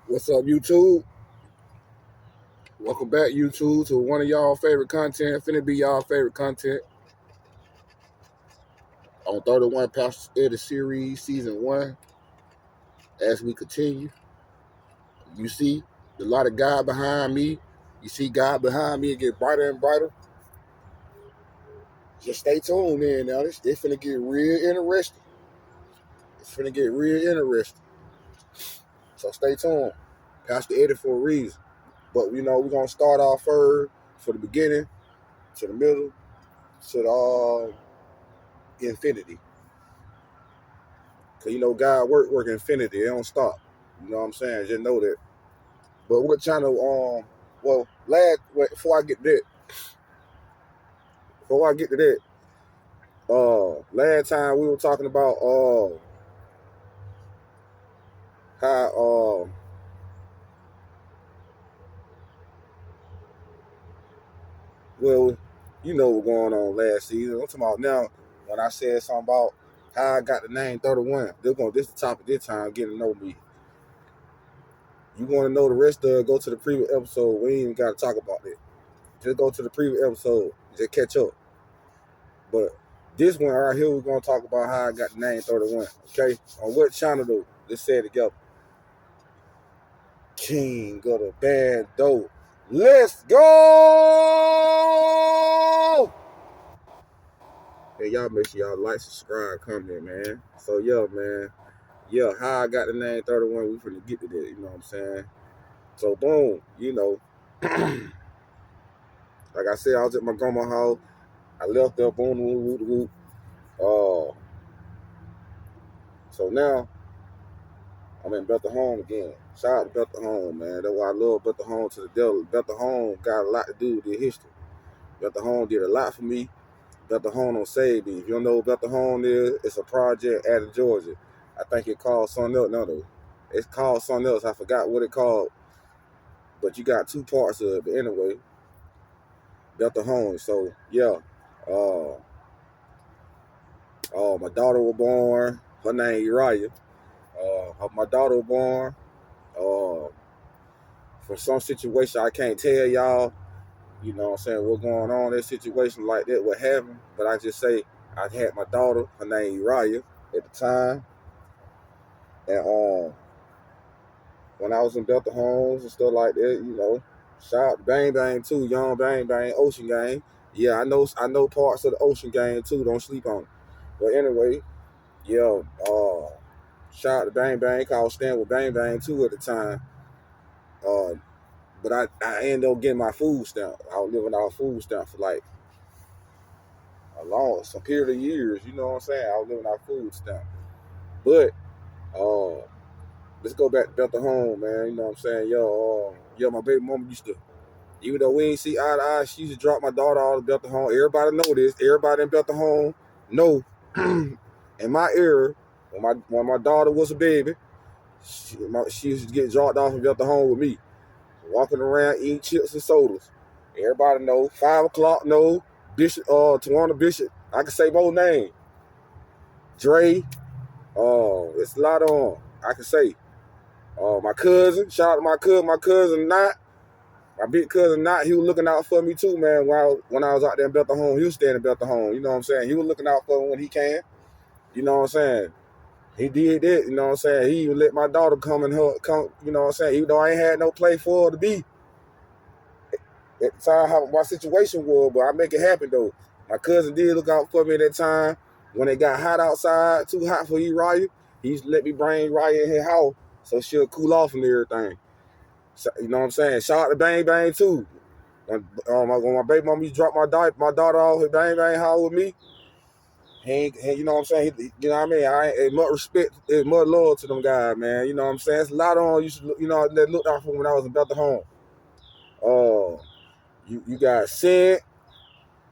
What's up, YouTube? Welcome back, YouTube, to one of y'all favorite content. Finna be y'all favorite content on 31 Pastor Eddie series, season 1. As we continue, you see a lot of God behind me. You see God behind me, it get brighter and brighter. Just stay tuned, man. Now it's finna get real interesting. It's finna get real interesting. So stay tuned. Pastor Eddie for a reason. But we're gonna start off first for the beginning, to the middle, to the infinity. Cause God work infinity. It don't stop. You know what I'm saying? Just know that. But what channel? Before I get to that, last time we were talking about how what's going on last season. I'm talking about now when I said something about how I got the name 31. This is the topic this time, getting to know me. You want to know the rest of it, go to the previous episode. We ain't even got to talk about it. Just go to the previous episode. Just catch up. But this one right here, we're going to talk about how I got the name 31. Okay? On what channel, though? Let's say it together. King of the Band Dope. Let's go! Hey, y'all make sure y'all like, subscribe, comment, man. So, man. How I got the name 31, we finna get to that, you know what I'm saying? So, boom, like I said, I was at my grandma's house. I left there, boom, whoop. So now, I'm in Bethel Home again. Shout out to Bethel Home, man. That's why I love Bethel Home to the devil. Bethel Home got a lot to do with their history. Bethel Home did a lot for me. Bethel Home don't save me. If you don't know what Bethel Home is, it's a project out of Georgia. I think it called something else. No. It's called something else. I forgot what it called. But you got two parts of it. But anyway, Bethel Home. So, my daughter was born. Her name Uriah. My daughter was born. For some situation, I can't tell y'all, you know what I'm saying, what's going on in a situation like that, what happened. But I just say, I had my daughter, her name Uriah, at the time. And when I was in Bethel Homes and stuff like that, shout out to Bang Bang too, Young Bang Bang, Ocean Gang. Yeah, I know parts of the Ocean Gang too, don't sleep on it. But anyway, shout out to Bang Bang, cause I was staying with Bang Bang too at the time. But I ended up getting my food stamp. I was living off food stamp for like some period of years, you know what I'm saying? I was living off food stamp. But let's go back to Bethel Home, man. You know what I'm saying? My baby mama used to, even though we ain't see eye to eye, she used to drop my daughter off to Bethel Home. Everybody know this. Everybody in Bethel Home know. In my era, when my daughter was a baby, she used to get dropped off in Bethel Home with me. Walking around eating chips and sodas. Everybody know. 5 o'clock know. Bishop, Tawana Bishop. I can say both names. Dre. It's a lot on. I can say. My cousin. Shout out to my cousin. My cousin Not. My big cousin Not. He was looking out for me too, man. When I was out there in Bethel Home, he was staying in Bethel Home. You know what I'm saying? He was looking out for me when he can. You know what I'm saying? He did that. You know what I'm saying? He even let my daughter come. You know what I'm saying? Even though I ain't had no play for her to be. at the time how my situation was, but I make it happen though. My cousin did look out for me at that time. When it got hot outside, too hot for Raya, he used to let me bring Raya in his house so she'll cool off and everything. So, you know what I'm saying? Shout out to Bang Bang too. When my baby mama used to drop my daughter off at Bang Bang house with me, you know what I'm saying? You know what I mean? I ain't much respect, much love to them guys, man. You know what I'm saying? It's a lot on you know, that looked out for when I was in Bethel Home. You got Sid,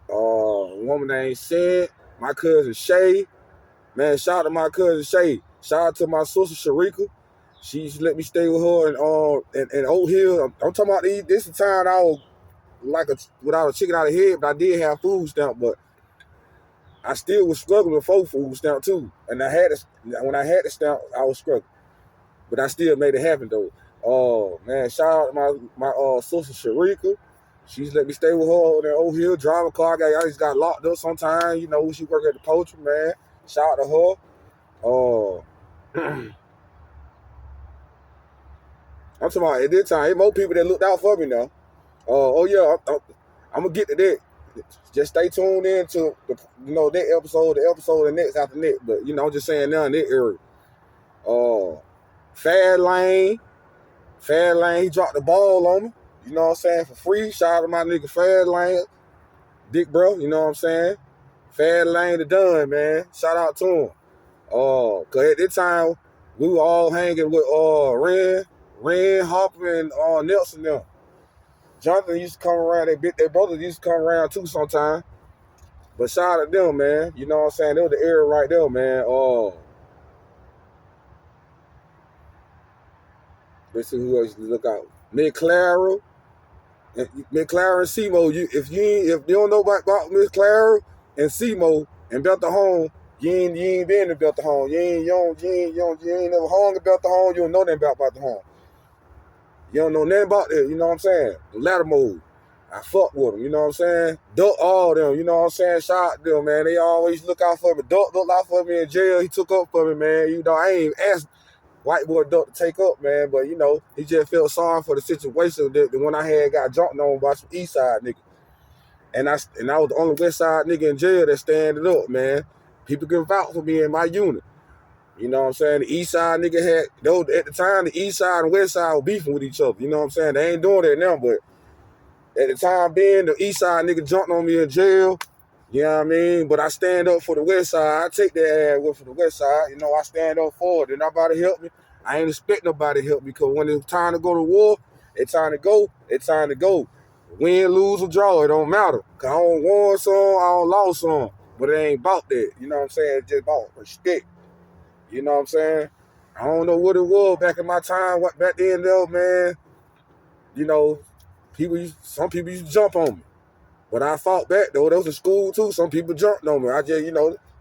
a woman named Sid, my cousin Shay. Man, shout out to my cousin Shay. Shout out to my sister Sharika. She used to let me stay with her in Oak Hill. I'm talking about this is the time I was without a chicken out of head, but I did have food stamp, but I still was struggling for food stamp too. And when I had the stamp, I was struggling. But I still made it happen though. Oh man, shout out to my sister Sharika. She's let me stay with her over there Oak Hill, drive a car. I just got locked up sometimes. You know, she work at the poultry, man. Shout out to her. I'm talking about at this time, more people that looked out for me now. I'm gonna get to that. Just stay tuned in to that episode, the episode the next after next. But I'm just saying now in that area. Fad Lane, he dropped the ball on me. You know what I'm saying? For free. Shout out to my nigga Fad Lane, Dick bro. You know what I'm saying? Fad Lane the done, man. Shout out to him. Cause at that time we were all hanging with Ren, Hopper, and Nelson them. Jonathan used to come around. Their brothers used to come around too sometimes. But shout out to them, man. You know what I'm saying? They were the era right there, man. Let's see who else to look out. Miss Clara and Simo. If you don't know about Miss Clara and Simo and Bethel Home, you ain't been to Bethel Home. You ain't never hung in Bethel Home. You don't know nothing about Bethel Home. You don't know nothing about that. You know what I'm saying? The ladder mode. I fuck with them, you know what I'm saying? Duck all them, you know what I'm saying? Shout out to them, man. They always look out for me. Duck looked out for me in jail. He took up for me, man. I ain't even asked white boy Duck to take up, man. But, he just felt sorry for the situation that when I had got jumped on by some east side nigga. And I was the only west side nigga in jail that standing up, man. People can vouch for me in my unit. You know what I'm saying? The east side nigga at the time, the east side and west side were beefing with each other. You know what I'm saying? They ain't doing that now, but at the time being, the east side nigga jumped on me in jail. You know what I mean? But I stand up for the west side. I take that ass for the west side. I stand up for it. And nobody help me. I ain't expect nobody to help me because when it's time to go to war, it's time to go. It's time to go. Win, lose, or draw, it don't matter. Because I don't won some, I don't lost some. But it ain't about that. You know what I'm saying? It's just about respect. You know what I'm saying? I don't know what it was back in my time. Back then, though, man. Some people used to jump on me. But I fought back, though. That was in school, too. Some people jumped on me. I just,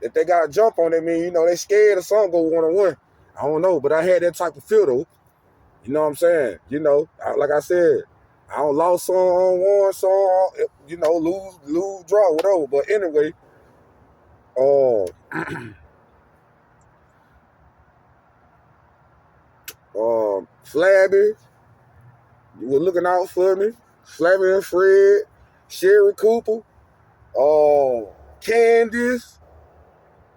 if they got to jump on me, they scared of something go one-on-one. I don't know, but I had that type of feel, though. You know what I'm saying? Like I said, I don't lost some on one, some, lose, draw, whatever. But anyway, Flabby, you were looking out for me. Flabby and Fred, Sherry Cooper, Candace.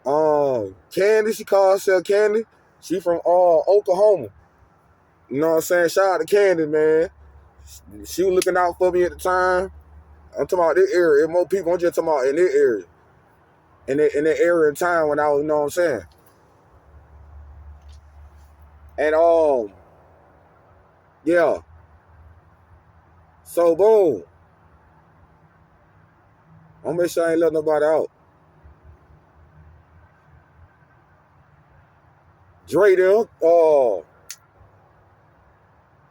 Candy, she calls herself Candy. She from Oklahoma. You know what I'm saying? Shout out to Candy, man. She was looking out for me at the time. I'm talking about this area. More people, I'm just talking about in this area. In that area of time when I was, you know what I'm saying? And yeah. So boom. I'm gonna make sure I ain't let nobody out. Dre them,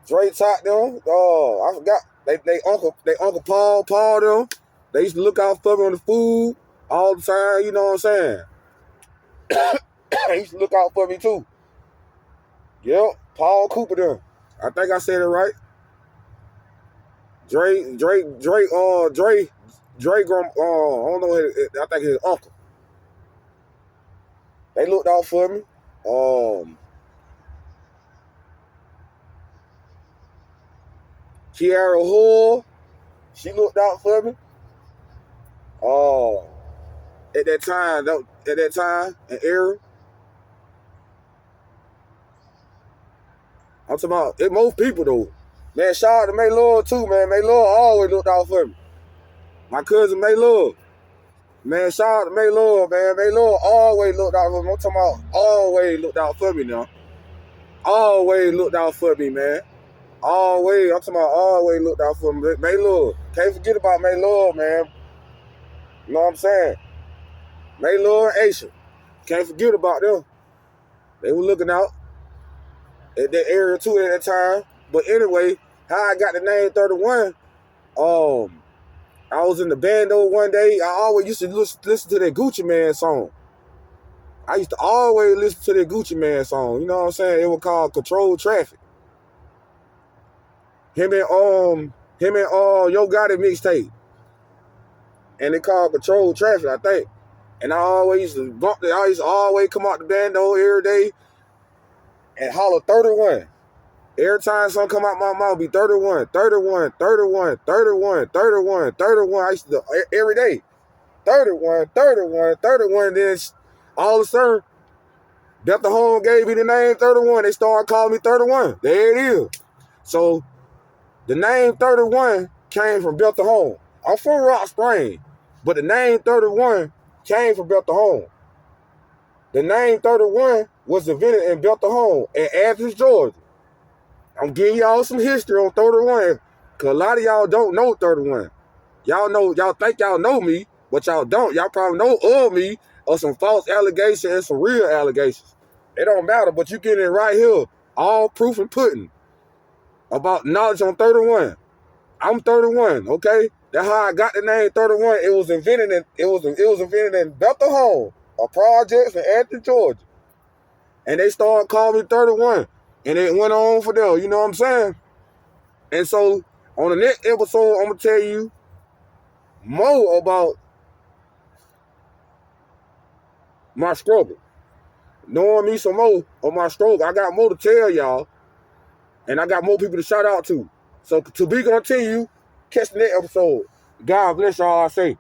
Dre taught them. I forgot. They uncle Paul them. They used to look out for me on the food all the time. You know what I'm saying? They used to look out for me too. Yep, Paul Cooper them. I think I said it right. Dre, I don't know. I think his uncle. They looked out for me. Kiara Hall. She looked out for me. At that time and era, I'm talking about it. Most people though, man. Shout out to May Lord too, man. May Lord always looked out for me. My cousin May Lord, man. Shout out to May Lord, man. May Lord always looked out for me. I'm talking about always looked out for me now. Always looked out for me, man. Always, I'm talking about always looked out for me. May Lord, can't forget about May Lord, man. You know what I'm saying? May Lord and Aisha, can't forget about them. They were looking out at that area too at that time. But anyway, how I got the name 31, I was in the bando one day. I always used to listen to that Gucci Man song. I used to always listen to that Gucci Man song. You know what I'm saying? It was called Control Traffic. Him and Yo Gotti mixtape. And it called Control Traffic, I think. And I always used to bump it. I used to always come out the bando every day and holler 31. Every time something come out my mouth, be 31, 31, 31, 31, 31, 31. I used to every day. 31, 31, 31. Then all of a sudden, Delta Home gave me the name 31. They started calling me 31. There it is. So the name 31 came from Delta Home. I'm from Rock Spring, but the name 31 came from Delta Home. The name 31 was invented in Delta Home in Athens, Georgia. I'm giving y'all some history on 31, because a lot of y'all don't know 31. Y'all think y'all know me, but y'all don't. Y'all probably know of me or some false allegations and some real allegations. It don't matter, but you get it right here. All proof and pudding about knowledge on 31. I'm 31, okay? That's how I got the name 31. It was invented in Bethel Home, a project in Athens, Georgia. And they started calling me 31. And it went on for them, you know what I'm saying? And so on the next episode, I'm gonna tell you more about my struggle. Knowing me some more of my struggle. I got more to tell y'all. And I got more people to shout out to. So to be continued, catch the next episode. God bless y'all, I say.